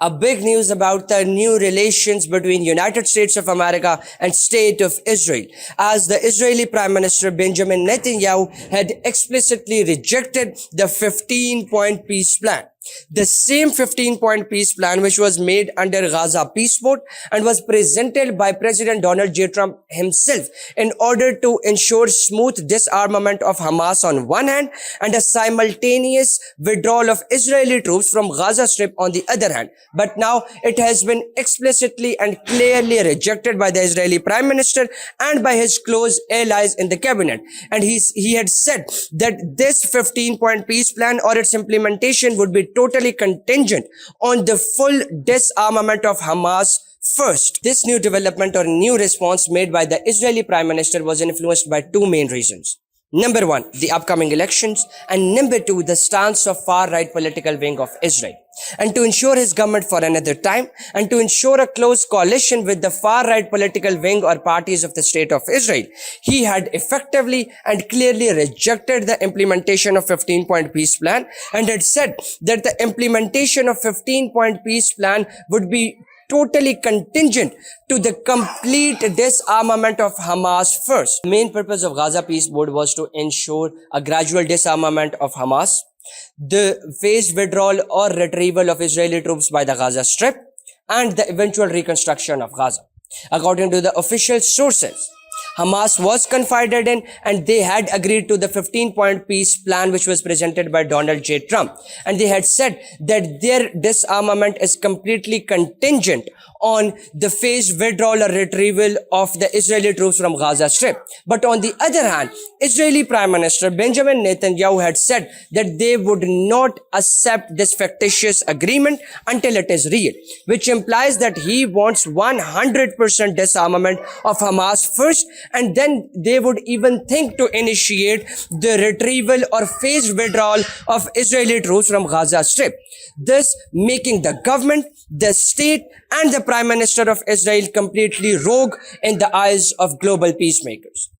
A big news about the new relations between United States of America and State of Israel, as the Israeli Prime Minister Benjamin Netanyahu had explicitly rejected the 15-point peace plan. The same 15-point peace plan which was made under Gaza peace vote and was presented by President Donald J. Trump himself in order to ensure smooth disarmament of Hamas on one hand and a simultaneous withdrawal of Israeli troops from Gaza Strip on the other hand. But now it has been explicitly and clearly rejected by the Israeli Prime Minister and by his close allies in the cabinet. And he had said that this 15-point peace plan or its implementation would be totally contingent on the full disarmament of Hamas first. This new development or new response made by the Israeli Prime Minister was influenced by two main reasons. Number one, the upcoming elections, and number two, the stance of far-right political wing of Israel. And to ensure his government for another time, and to ensure a close coalition with the far-right political wing or parties of the State of Israel, he had effectively and clearly rejected the implementation of 15-point peace plan and had said that the implementation of 15-point peace plan would be totally contingent to the complete disarmament of Hamas first. The main purpose of Gaza Peace Board was to ensure a gradual disarmament of Hamas, the phased withdrawal or retrieval of Israeli troops by the Gaza Strip, and the eventual reconstruction of Gaza. According to the official sources, Hamas was confided in and they had agreed to the 15-point peace plan which was presented by Donald J. Trump. And they had said that their disarmament is completely contingent on the phased withdrawal or retrieval of the Israeli troops from Gaza Strip. But on the other hand, Israeli Prime Minister Benjamin Netanyahu had said that they would not accept this fictitious agreement until it is real, which implies that he wants 100% disarmament of Hamas first, and then they would even think to initiate the retrieval or phased withdrawal of Israeli troops from Gaza Strip, thus making the government, the state, and the Prime Minister of Israel completely rogue in the eyes of global peacemakers.